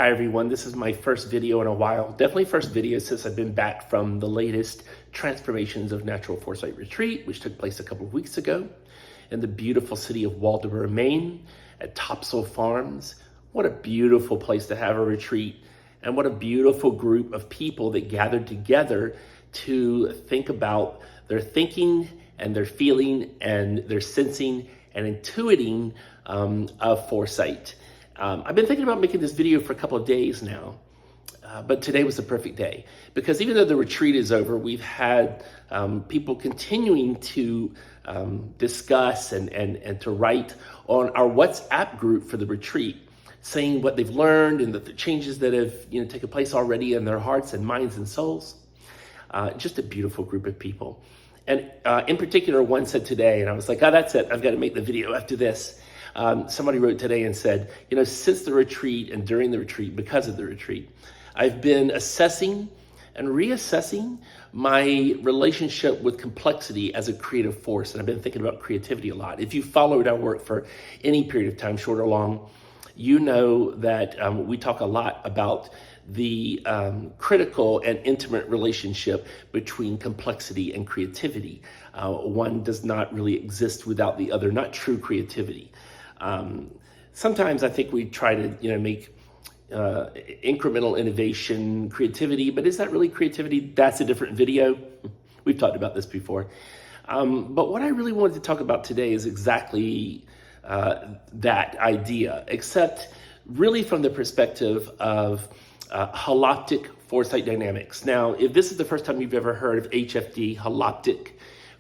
Hi everyone, this is my first video in a while. Definitely first video since I've been back from the latest Transformations of Natural Foresight retreat, which took place a couple of weeks ago in the beautiful city of Waldoboro, Maine at Topsail Farms. What a beautiful place to have a retreat, and what a beautiful group of people that gathered together to think about their thinking and their feeling and their sensing and intuiting of foresight. I've been thinking about making this video for a couple of days now, but today was the perfect day because even though the retreat is over, we've had people continuing to discuss and to write on our WhatsApp group for the retreat, saying what they've learned and the changes that have taken place already in their hearts and minds and souls. Just a beautiful group of people. And in particular, one said today, and I was like, oh, that's it. I've got to make the video after this. Somebody wrote today and said, since the retreat and during the retreat, because of the retreat, I've been assessing and reassessing my relationship with complexity as a creative force. And I've been thinking about creativity a lot. If you followed our work for any period of time, short or long, you know that we talk a lot about the critical and intimate relationship between complexity and creativity. One does not really exist without the other, not true creativity. Sometimes I think we try to make incremental innovation creativity, but is that really creativity? That's a different video. We've talked about this before. But what I really wanted to talk about today is exactly that idea, except really from the perspective of Holoptic Foresight Dynamics. Now, if this is the first time you've ever heard of HFD, Holoptic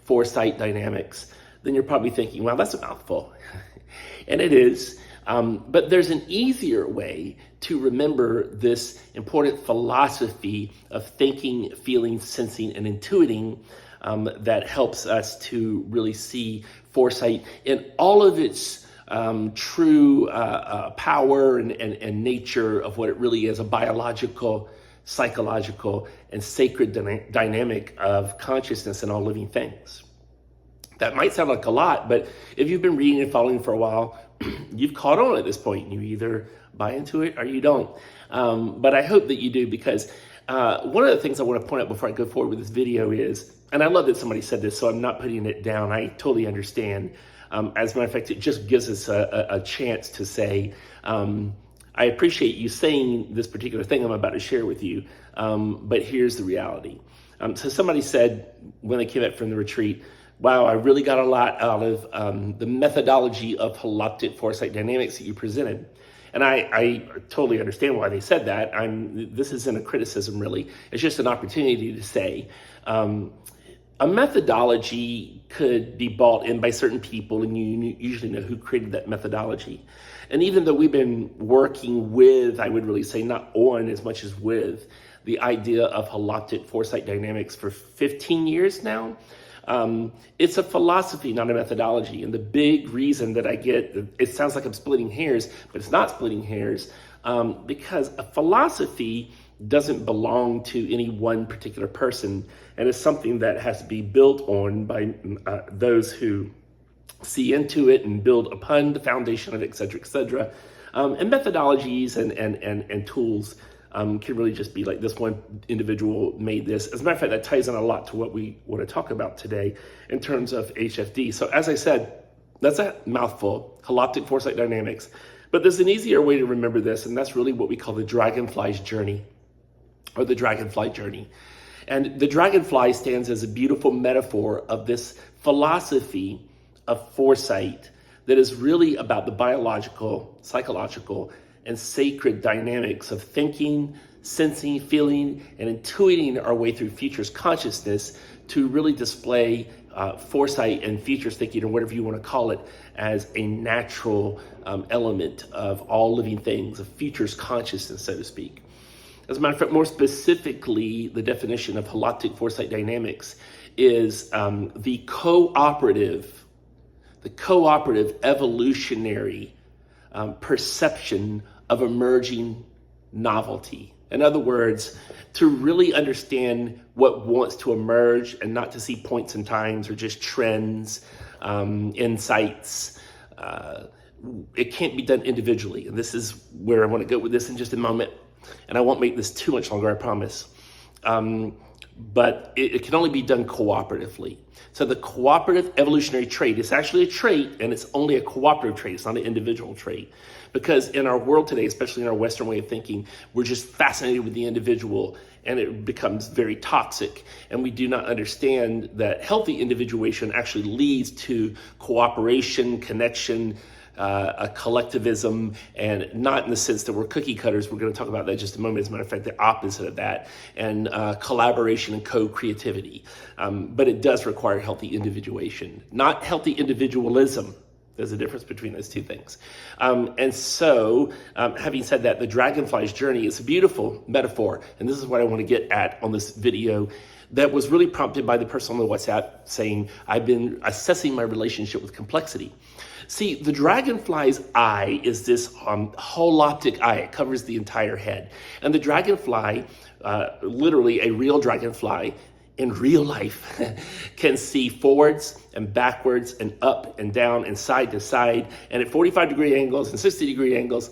Foresight Dynamics, then you're probably thinking, well, that's a mouthful. And it is, but there's an easier way to remember this important philosophy of thinking, feeling, sensing, and intuiting that helps us to really see foresight in all of its true power and nature of what it really is, a biological, psychological, and sacred dynamic of consciousness in all living things. That might sound like a lot, but if you've been reading and following for a while, you've caught on at this point. You either buy into it or you don't. But I hope that you do, because one of the things I want to point out before I go forward with this video is, and I love that somebody said this, so I'm not putting it down. I totally understand. As a matter of fact, it just gives us a chance to say, I appreciate you saying this particular thing I'm about to share with you, but here's the reality. So somebody said when they came back from the retreat, wow, I really got a lot out of the methodology of Holoptic Foresight Dynamics that you presented. And I totally understand why they said that. This isn't a criticism, really. It's just an opportunity to say, a methodology could be bought in by certain people, and you usually know who created that methodology. And even though we've been working with, I would really say not on as much as with, the idea of Holoptic Foresight Dynamics for 15 years now, it's a philosophy, not a methodology. And the big reason that I get, it sounds like I'm splitting hairs, but it's not splitting hairs, because a philosophy doesn't belong to any one particular person, and it's something that has to be built on by those who see into it and build upon the foundation of it, et cetera, et cetera. And methodologies and tools can really just be like, this one individual made this. As a matter of fact, that ties in a lot to what we want to talk about today in terms of HFD. So as I said, that's a mouthful, Holoptic Foresight Dynamics. But there's an easier way to remember this, and that's really what we call the Dragonfly's Journey, or the Dragonfly Journey. And the dragonfly stands as a beautiful metaphor of this philosophy of foresight that is really about the biological, psychological, and sacred dynamics of thinking, sensing, feeling, and intuiting our way through futures consciousness to really display foresight and futures thinking, or whatever you want to call it, as a natural element of all living things, of futures consciousness, so to speak. As a matter of fact, more specifically, the definition of Holoptic Foresight Dynamics is the cooperative evolutionary perception of emerging novelty. In other words, to really understand what wants to emerge and not to see points in times or just trends, insights, it can't be done individually. And this is where I want to go with this in just a moment. And I won't make this too much longer, I promise. But it can only be done cooperatively. So the cooperative evolutionary trait is actually a trait, and it's only a cooperative trait. It's not an individual trait. Because in our world today, especially in our Western way of thinking, we're just fascinated with the individual, and it becomes very toxic. And we do not understand that healthy individuation actually leads to cooperation, connection, a collectivism, and not in the sense that we're cookie cutters. We're going to talk about that in just a moment. As a matter of fact, the opposite of that, and collaboration and co-creativity. But it does require healthy individuation, not healthy individualism. There's a difference between those two things. And so, having said that, the Dragonfly's Journey is a beautiful metaphor, and this is what I want to get at on this video, that was really prompted by the person on the WhatsApp saying, I've been assessing my relationship with complexity. See, the dragonfly's eye is this holoptic eye. It covers the entire head. And the dragonfly, literally a real dragonfly in real life, can see forwards and backwards and up and down and side to side and at 45-degree angles and 60-degree angles.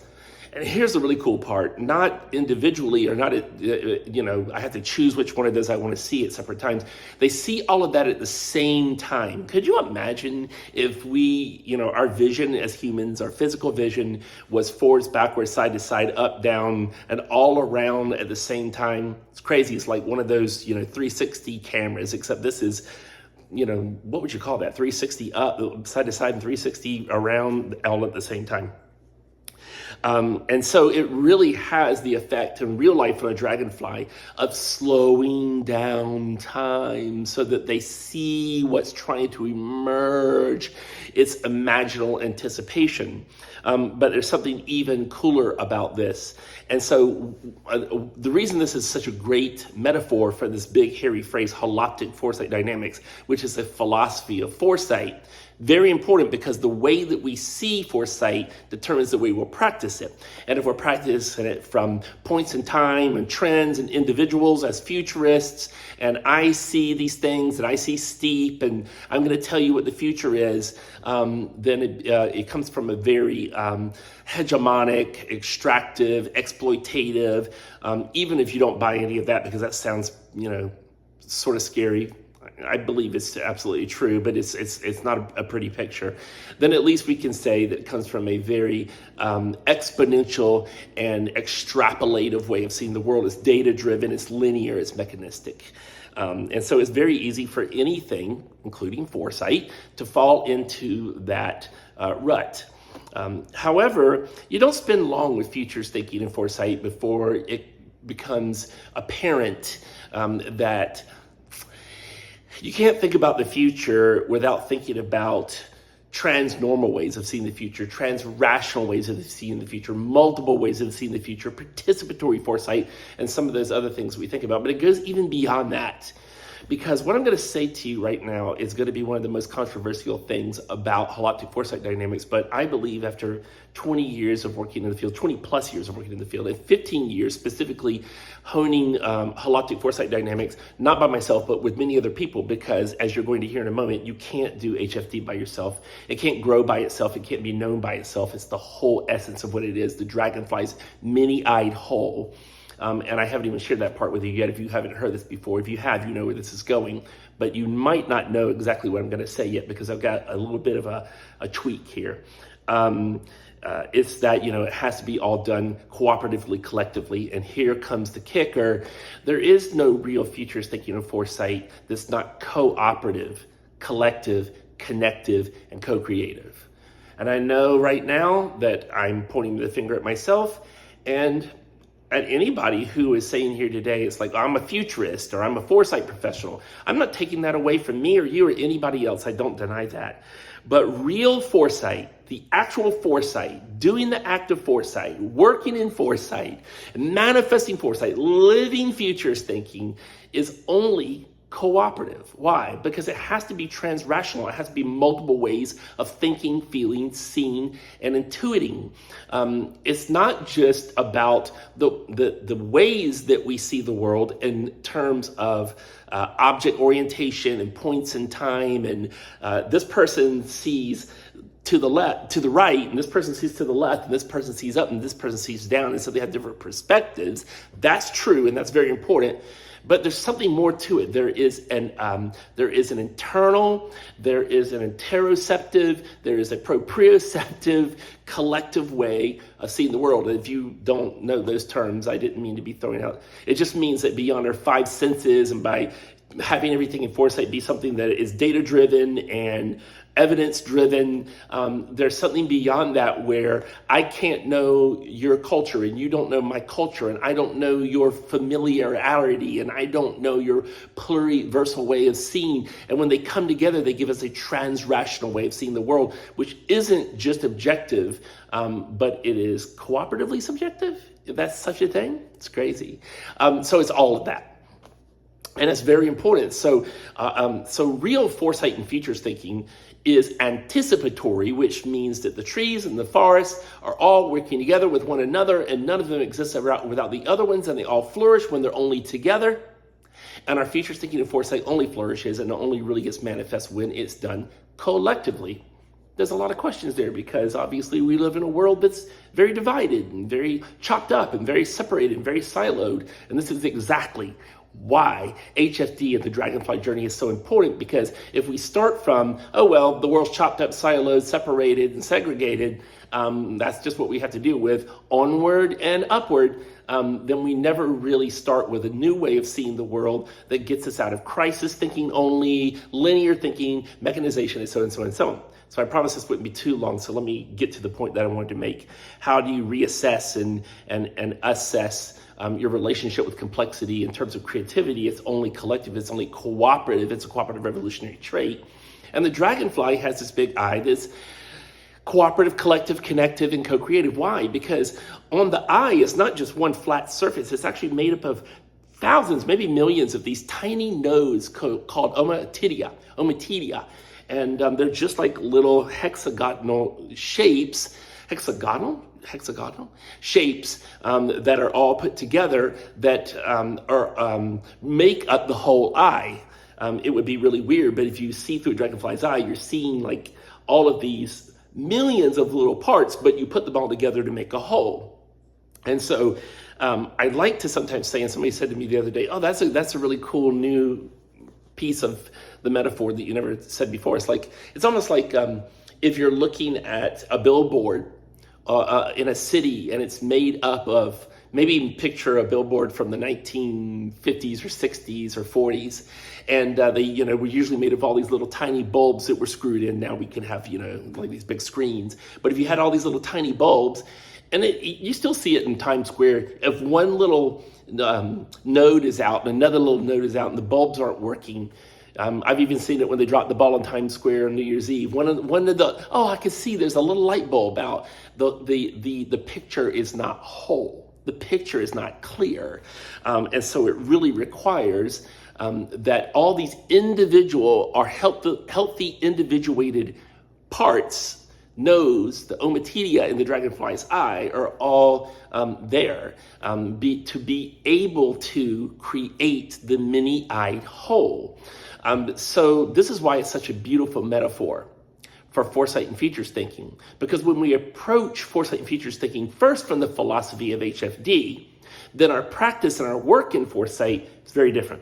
And here's the really cool part, not individually or not, I have to choose which one of those I want to see at separate times. They see all of that at the same time. Could you imagine if we, our vision as humans, our physical vision was forwards, backwards, side to side, up, down, and all around at the same time? It's crazy. It's like one of those, 360 cameras, except this is, what would you call that? 360 up, side to side, and 360 around all at the same time. And so it really has the effect in real life on a dragonfly of slowing down time so that they see what's trying to emerge. It's imaginal anticipation. But there's something even cooler about this. And so the reason this is such a great metaphor for this big hairy phrase, Holoptic Foresight Dynamics, which is a philosophy of foresight, very important because the way that we see foresight determines the way we'll practice it. And if we're practicing it from points in time and trends and individuals as futurists, and I see these things and I see steep and I'm going to tell you what the future is, then it comes from a very hegemonic, extractive, exploitative, even if you don't buy any of that because that sounds, sort of scary. I believe it's absolutely true, but it's not a pretty picture. Then at least we can say that it comes from a very exponential and extrapolative way of seeing the world. It's data-driven, it's linear, it's mechanistic. And so it's very easy for anything, including foresight, to fall into that rut. However, you don't spend long with futures thinking and foresight before it becomes apparent that you can't think about the future without thinking about transnormal ways of seeing the future, trans-rational ways of seeing the future, multiple ways of seeing the future, participatory foresight, and some of those other things we think about. But it goes even beyond that. Because what I'm going to say to you right now is going to be one of the most controversial things about Holoptic Foresight Dynamics, but I believe after 20 years of working in the field, 20 plus years of working in the field, and 15 years specifically honing Holoptic Foresight Dynamics, not by myself, but with many other people, because as you're going to hear in a moment, you can't do HFD by yourself. It can't grow by itself. It can't be known by itself. It's the whole essence of what it is, the dragonfly's many-eyed whole. And I haven't even shared that part with you yet if you haven't heard this before. If you have, you know where this is going. But you might not know exactly what I'm going to say yet because I've got a little bit of a tweak here. It's that, it has to be all done cooperatively, collectively. And here comes the kicker. There is no real futures thinking of foresight that's not cooperative, collective, connective, and co-creative. And I know right now that I'm pointing the finger at myself and at anybody who is saying here today, it's like, I'm a futurist or I'm a foresight professional. I'm not taking that away from me or you or anybody else. I don't deny that. But real foresight, the actual foresight, doing the act of foresight, working in foresight, manifesting foresight, living futures thinking is only cooperative. Why? Because it has to be transrational. It has to be multiple ways of thinking, feeling, seeing, and intuiting. It's not just about the ways that we see the world in terms of object orientation and points in time. And this person sees to the right, and this person sees to the left, and this person sees up, and this person sees down, and so they have different perspectives. That's true, and that's very important. But there's something more to it. There is an internal, there is an interoceptive, there is a proprioceptive, collective way of seeing the world. And if you don't know those terms, I didn't mean to be throwing out. It just means that beyond our five senses, and by having everything in foresight be something that is data-driven and evidence-driven, there's something beyond that where I can't know your culture and you don't know my culture, and I don't know your familiarity, and I don't know your pluriversal way of seeing. And when they come together, they give us a trans-rational way of seeing the world, which isn't just objective, but it is cooperatively subjective, if that's such a thing. It's crazy. So it's all of that. And it's very important. So real foresight and futures thinking is anticipatory, which means that the trees and the forests are all working together with one another, and none of them exist without the other ones, and they all flourish when they're only together. And our futures thinking and foresight only flourishes and only really gets manifest when it's done collectively. There's a lot of questions there, because obviously we live in a world that's very divided and very chopped up and very separated and very siloed. And this is exactly why HFD and the Dragonfly Journey is so important, because if we start from, oh, well, the world's chopped up, siloed, separated, and segregated, that's just what we have to deal with, onward and upward, then we never really start with a new way of seeing the world that gets us out of crisis thinking only, linear thinking, mechanization, and so on and so on and so on. So I promise this wouldn't be too long, so let me get to the point that I wanted to make. How do you reassess and assess your relationship with complexity in terms of creativity? It's only collective, it's only cooperative, it's a cooperative revolutionary trait. And the dragonfly has this big I, this cooperative, collective, connective, and co-creative. Why? Because on the I, it's not just one flat surface, it's actually made up of thousands, maybe millions of these tiny nodes called ommatidia. And they're just like little hexagonal shapes, hexagonal shapes that are all put together that make up the whole I. It would be really weird, but if you see through a dragonfly's eye, you're seeing like all of these millions of little parts, but you put them all together to make a whole. And so I like to sometimes say, and somebody said to me the other day, oh, that's a really cool new piece of the metaphor that you never said before. It's almost like if you're looking at a billboard in a city, and it's made up of, maybe picture a billboard from the 1950s or 60s or 40s, and they were usually made of all these little tiny bulbs that were screwed in. Now we can have like these big screens, but if you had all these little tiny bulbs, and you still see it in Times Square, if one little node is out and another little node is out and the bulbs aren't working. I've even seen it when they dropped the ball on Times Square on New Year's Eve. I can see there's a little light bulb out. The picture is not whole. The picture is not clear. And so it really requires that all these individual or healthy individuated parts, nodes, the ommatidia in the dragonfly's eye, are all there to be able to create the many-eyed whole. So this is why it's such a beautiful metaphor for foresight and futures thinking, because when we approach foresight and futures thinking first from the philosophy of HFD, then our practice and our work in foresight is very different.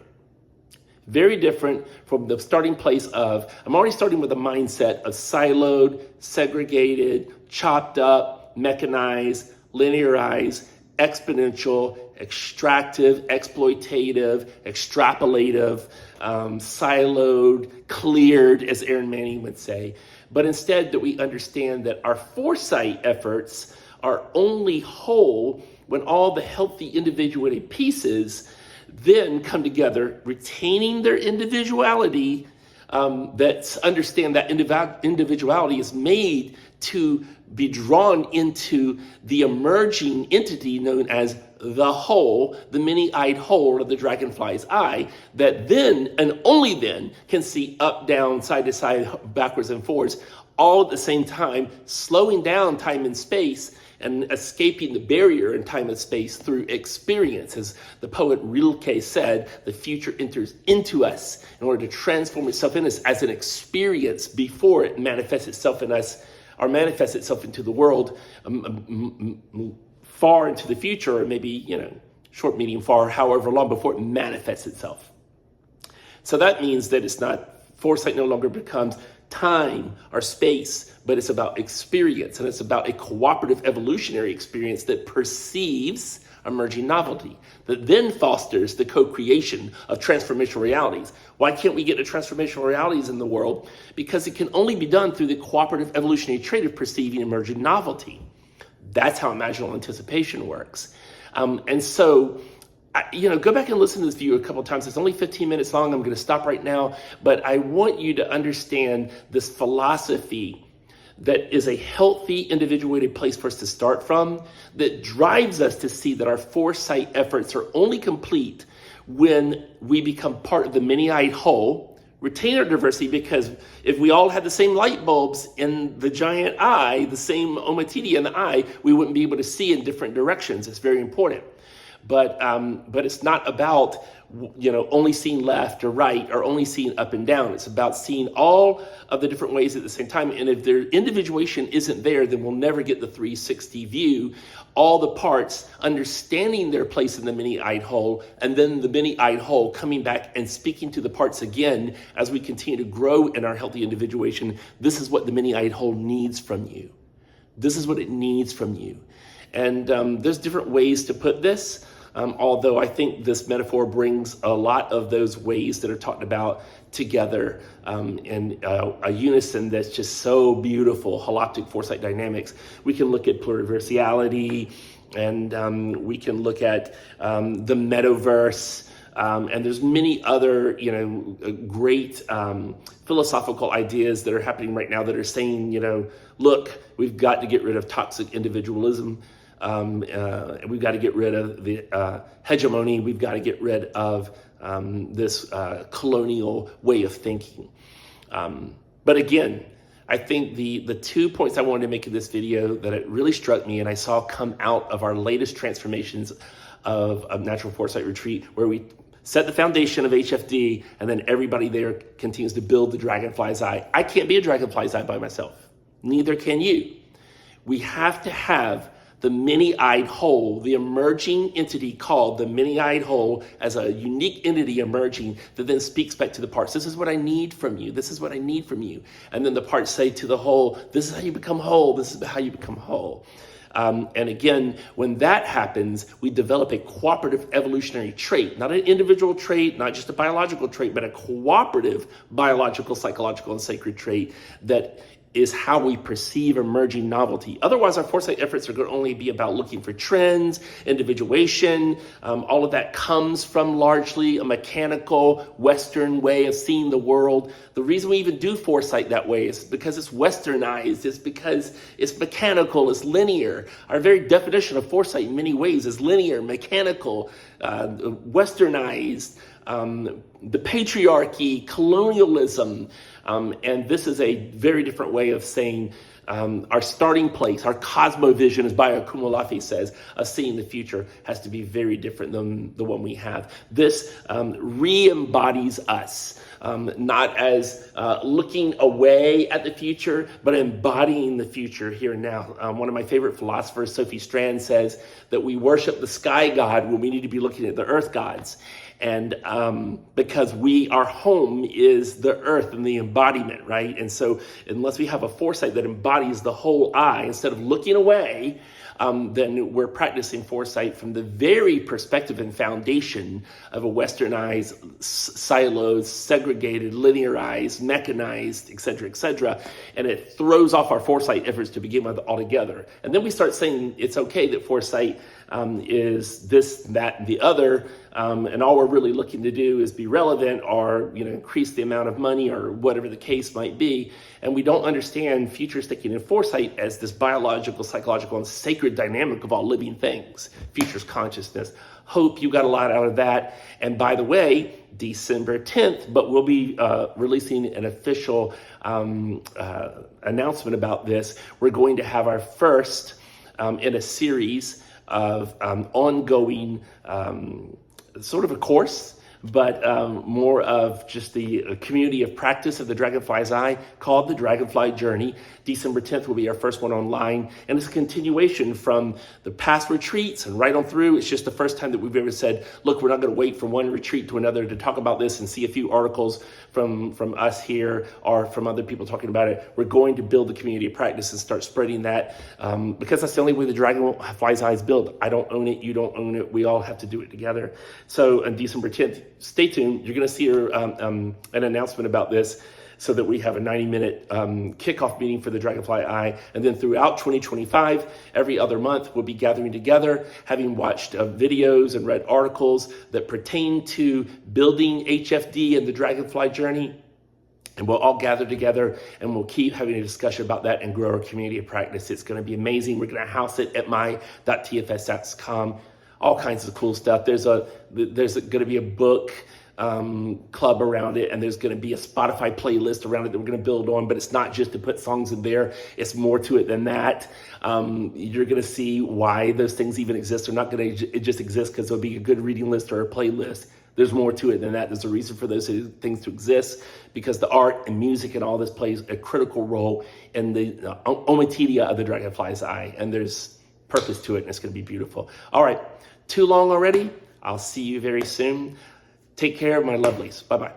Very different from the starting place of, I'm already starting with a mindset of siloed, segregated, chopped up, mechanized, linearized, exponential, extractive, exploitative, extrapolative, siloed, cleared, as Aaron Manning would say. But instead that we understand that our foresight efforts are only whole when all the healthy individuated pieces then come together, retaining their individuality, that understand that individuality is made to be drawn into the emerging entity known as the whole, the many-eyed whole of the dragonfly's eye, that then and only then can see up, down, side to side, backwards and forwards, all at the same time, slowing down time and space and escaping the barrier in time and space through experience. As the poet Rilke said, the future enters into us in order to transform itself in us as an experience before it manifests itself in us or manifest itself into the world far into the future, or maybe, short, medium, far, however long before it manifests itself. So that means that foresight no longer becomes time or space, but it's about experience, and it's about a cooperative evolutionary experience that perceives emerging novelty, that then fosters the co-creation of transformational realities. Why can't we get to transformational realities in the world? Because it can only be done through the cooperative evolutionary trait of perceiving emerging novelty. That's how imaginal anticipation works. And so, go back and listen to this video a couple of times. It's only 15 minutes long. I'm going to stop right now, but I want you to understand this philosophy that is a healthy, individuated place for us to start from, that drives us to see that our foresight efforts are only complete when we become part of the many-eyed whole, retain our diversity, because if we all had the same light bulbs in the giant eye, the same ommatidia in the eye, we wouldn't be able to see in different directions. It's very important. But it's not about, only seeing left or right, or only seeing up and down. It's about seeing all of the different ways at the same time. And if their individuation isn't there, then we'll never get the 360 view, all the parts understanding their place in the many-eyed whole, and then the many-eyed whole coming back and speaking to the parts again as we continue to grow in our healthy individuation. This is what the many-eyed whole needs from you. This is what it needs from you. And there's different ways to put this. Although I think this metaphor brings a lot of those ways that are talked about together in a unison that's just so beautiful. Holoptic Foresight Dynamics. We can look at pluriversality, and we can look at the metaverse, and there's many other, great philosophical ideas that are happening right now that are saying, look, we've got to get rid of toxic individualism. We've got to get rid of the hegemony. We've got to get rid of this colonial way of thinking. But again, I think the 2 points I wanted to make in this video that it really struck me and I saw come out of our latest transformations of Natural Foresight Retreat, where we set the foundation of HFD, and then everybody there continues to build the dragonfly's eye. I can't be a dragonfly's eye by myself. Neither can you. We have to have the many-eyed whole, the emerging entity called the many-eyed whole, as a unique entity emerging that then speaks back to the parts. This is what I need from you. This is what I need from you. And then the parts say to the whole, this is how you become whole. This is how you become whole. And again, when that happens, we develop a cooperative evolutionary trait, not an individual trait, not just a biological trait, but a cooperative biological, psychological, and sacred trait that is how we perceive emerging novelty. Otherwise, our foresight efforts are going to only be about looking for trends, individuation. All of that comes from largely a mechanical Western way of seeing the world. The reason we even do foresight that way is because it's Westernized. It's because it's mechanical, it's linear. Our very definition of foresight in many ways is linear, mechanical, Westernized. The patriarchy, colonialism, and this is a very different way of saying our starting place, our cosmovision, as Biokumalafi says, of seeing the future has to be very different than the one we have. This re-embodies us, not as looking away at the future, but embodying the future here and now. One of my favorite philosophers, Sophie Strand, says that we worship the sky god when we need to be looking at the earth gods. And because our home is the earth and the embodiment, right? And so unless we have a foresight that embodies the whole I, instead of looking away, then we're practicing foresight from the very perspective and foundation of a westernized, siloed, segregated, linearized, mechanized, et cetera, and it throws off our foresight efforts to begin with altogether. And then we start saying it's okay that foresight is this, that, and the other, and all we're really looking to do is be relevant or increase the amount of money or whatever the case might be. And we don't understand futures thinking and foresight as this biological, psychological, and sacred dynamic of all living things. Futures consciousness. Hope you got a lot out of that. And by the way, December 10th, but we'll be releasing an official announcement about this. We're going to have our first in a series of ongoing sort of a course but more of just the community of practice of the Dragonfly's Eye called the Dragonfly Journey. December 10th will be our first one online, and it's a continuation from the past retreats and right on through. It's just the first time that we've ever said, look, we're not going to wait from one retreat to another to talk about this and see a few articles from us here or from other people talking about it. We're going to build the community of practice and start spreading that because that's the only way the Dragonfly's Eye is built. I don't own it, you don't own it, we all have to do it together. So on December 10th, stay tuned. You're going to see an announcement about this, so that we have a 90-minute kickoff meeting for the Dragonfly Eye. And then throughout 2025, every other month, we'll be gathering together, having watched videos and read articles that pertain to building HFD and the Dragonfly Journey. And we'll all gather together and we'll keep having a discussion about that and grow our community of practice. It's going to be amazing. We're going to house it at my.tfs.com. All kinds of cool stuff. There's going to be a book club around it, and there's going to be a Spotify playlist around it that we're going to build on, but it's not just to put songs in there. It's more to it than that. You're going to see why those things even exist. They're not going to just exist because there'll be a good reading list or a playlist. There's more to it than that. There's a reason for those things to exist, because the art and music and all this plays a critical role in the ommatidia of the Dragonfly's Eye, and there's purpose to it, and it's going to be beautiful. All right, too long already. I'll see you very soon. Take care, my lovelies. Bye-bye.